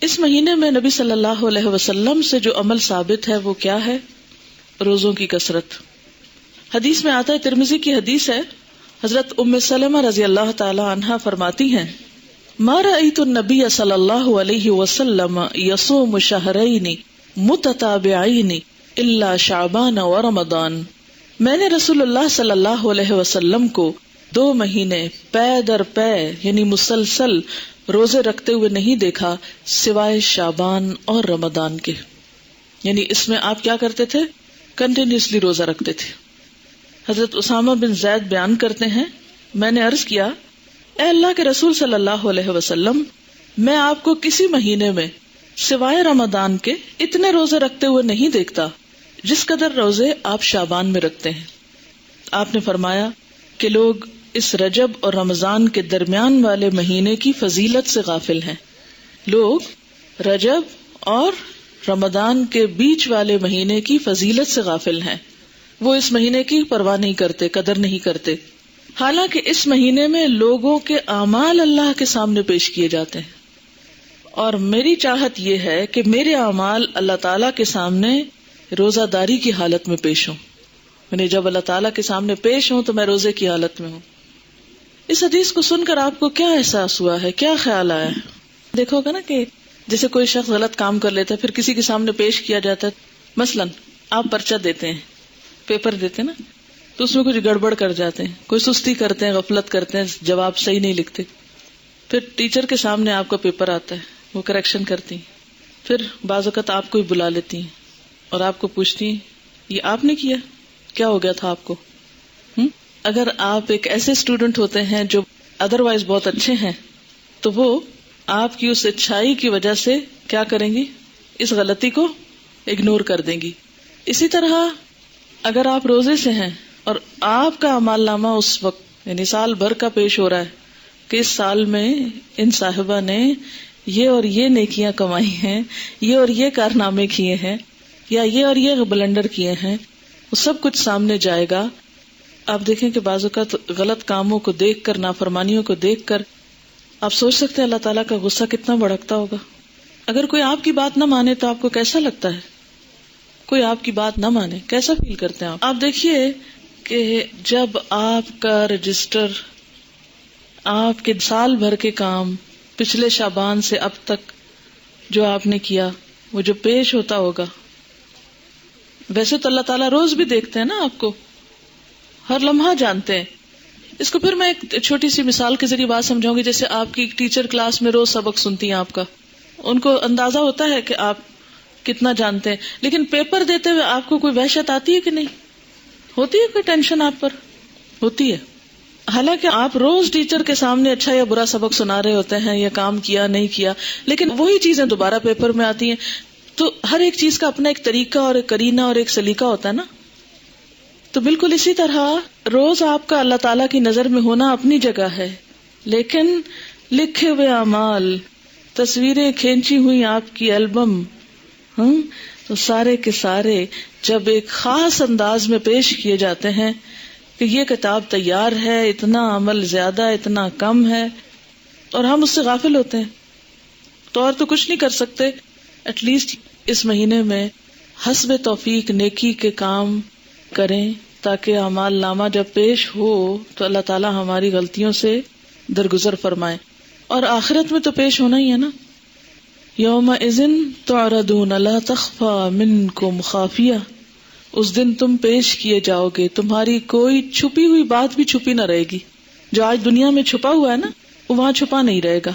اس مہینے میں نبی صلی اللہ علیہ وسلم سے جو عمل ثابت ہے وہ کیا ہے؟ روزوں کی کثرت. حدیث میں آتا ہے، ترمذی کی حدیث ہے، حضرت ام سلمہ رضی اللہ تعالی عنہا فرماتی ہیں، ما رأیت النبی صلی اللہ علیہ وسلم یصوم شہرین متتابعین الا شعبان و رمضان. میں نے رسول اللہ صلی اللہ علیہ وسلم کو 2 مہینے پے در پے یعنی مسلسل روزے رکھتے ہوئے نہیں دیکھا سوائے شعبان اور رمضان کے. یعنی اس میں آپ کیا کرتے تھے؟ کنٹینیوسلی روزہ رکھتے تھے. حضرت اسامہ بن زید بیان کرتے ہیں، میں نے عرض کیا، اے اللہ کے رسول صلی اللہ علیہ وسلم، میں آپ کو کسی مہینے میں سوائے رمضان کے اتنے روزے رکھتے ہوئے نہیں دیکھتا جس قدر روزے آپ شعبان میں رکھتے ہیں. آپ نے فرمایا کہ لوگ اس رجب اور رمضان کے درمیان والے مہینے کی فضیلت سے غافل ہیں. لوگ رجب اور رمضان کے بیچ والے مہینے کی فضیلت سے غافل ہیں. وہ اس مہینے کی پرواہ نہیں کرتے، قدر نہیں کرتے، حالانکہ اس مہینے میں لوگوں کے اعمال اللہ کے سامنے پیش کیے جاتے ہیں. اور میری چاہت یہ ہے کہ میرے اعمال اللہ تعالیٰ کے سامنے روزہ داری کی حالت میں پیش ہوں. یعنی جب اللہ تعالیٰ کے سامنے پیش ہوں تو میں روزے کی حالت میں ہوں. اس حدیث کو سن کر آپ کو کیا احساس ہوا ہے، کیا خیال آیا ہے؟ دیکھو گا نا کہ جیسے کوئی شخص غلط کام کر لیتا ہے پھر کسی کے سامنے پیش کیا جاتا ہے. مثلاً آپ پرچہ دیتے ہیں، پیپر دیتے نا، تو اس میں کچھ گڑبڑ کر جاتے ہیں، کوئی سستی کرتے ہیں، غفلت کرتے ہیں، جواب صحیح نہیں لکھتے. پھر ٹیچر کے سامنے آپ کا پیپر آتا ہے، وہ کریکشن کرتی ہیں. پھر بعض اوقات آپ کو ہی بلا لیتی ہیں اور آپ کو پوچھتی ہیں یہ آپ نے کیا، کیا ہو گیا تھا آپ کو؟ اگر آپ ایک ایسے اسٹوڈنٹ ہوتے ہیں جو ادروائز بہت اچھے ہیں تو وہ آپ کی اس اچھائی کی وجہ سے کیا کریں گی؟ اس غلطی کو اگنور کر دیں گی. اسی طرح اگر آپ روزے سے ہیں اور آپ کا اعمال نامہ اس وقت یعنی سال بھر کا پیش ہو رہا ہے کہ اس سال میں ان صاحبہ نے یہ اور یہ نیکیاں کمائی ہیں، یہ اور یہ کارنامے کیے ہیں، یا یہ اور یہ بلنڈر کیے ہیں، وہ سب کچھ سامنے جائے گا. آپ دیکھیں کہ بعض اوقات غلط کاموں کو دیکھ کر، نافرمانیوں کو دیکھ کر آپ سوچ سکتے ہیں اللہ تعالیٰ کا غصہ کتنا بھڑکتا ہوگا. اگر کوئی آپ کی بات نہ مانے تو آپ کو کیسا لگتا ہے؟ کوئی آپ کی بات نہ مانے کیسا فیل کرتے ہیں آپ دیکھیے کہ جب آپ کا رجسٹر، آپ کے سال بھر کے کام پچھلے شعبان سے اب تک جو آپ نے کیا وہ جو پیش ہوتا ہوگا، ویسے تو اللہ تعالیٰ روز بھی دیکھتے ہیں نا، آپ کو ہر لمحہ جانتے ہیں. اس کو پھر میں ایک چھوٹی سی مثال کے ذریعے بات سمجھاؤں گی. جیسے آپ کی ٹیچر کلاس میں روز سبق سنتی ہیں آپ کا، ان کو اندازہ ہوتا ہے کہ آپ کتنا جانتے ہیں، لیکن پیپر دیتے ہوئے آپ کو کوئی وحشت آتی ہے کہ نہیں ہوتی ہے؟ کوئی ٹینشن آپ پر ہوتی ہے؟ حالانکہ آپ روز ٹیچر کے سامنے اچھا یا برا سبق سنا رہے ہوتے ہیں یا کام کیا نہیں کیا، لیکن وہی چیزیں دوبارہ پیپر میں آتی ہیں. تو ہر ایک چیز کا اپنا ایک طریقہ اور ایک قرینہ اور ایک سلیقہ ہوتا ہے نا. تو بالکل اسی طرح روز آپ کا اللہ تعالیٰ کی نظر میں ہونا اپنی جگہ ہے، لیکن لکھے ہوئے اعمال، تصویریں کھینچی ہوئی آپ کی البم، تو سارے کے سارے جب ایک خاص انداز میں پیش کیے جاتے ہیں کہ یہ کتاب تیار ہے، اتنا عمل زیادہ، اتنا کم ہے، اور ہم اس سے غافل ہوتے ہیں تو اور تو کچھ نہیں کر سکتے. ایٹ لیسٹ اس مہینے میں حسب توفیق نیکی کے کام کریں تاکہ اعمال نامہ جب پیش ہو تو اللہ تعالی ہماری غلطیوں سے درگزر فرمائے. اور آخرت میں تو پیش ہونا ہی ہے نا. یومئذ تعرضون لا تخفی منکم خافیہ، اس دن تم پیش کیے جاؤ گے، تمہاری کوئی چھپی ہوئی بات بھی چھپی نہ رہے گی. جو آج دنیا میں چھپا ہوا ہے نا وہ وہاں چھپا نہیں رہے گا.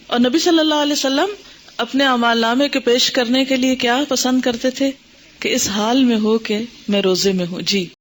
اور نبی صلی اللہ علیہ وسلم اپنے اعمال نامے کے پیش کرنے کے لیے کیا پسند کرتے تھے؟ کہ اس حال میں ہو کہ میں روزے میں ہوں. جی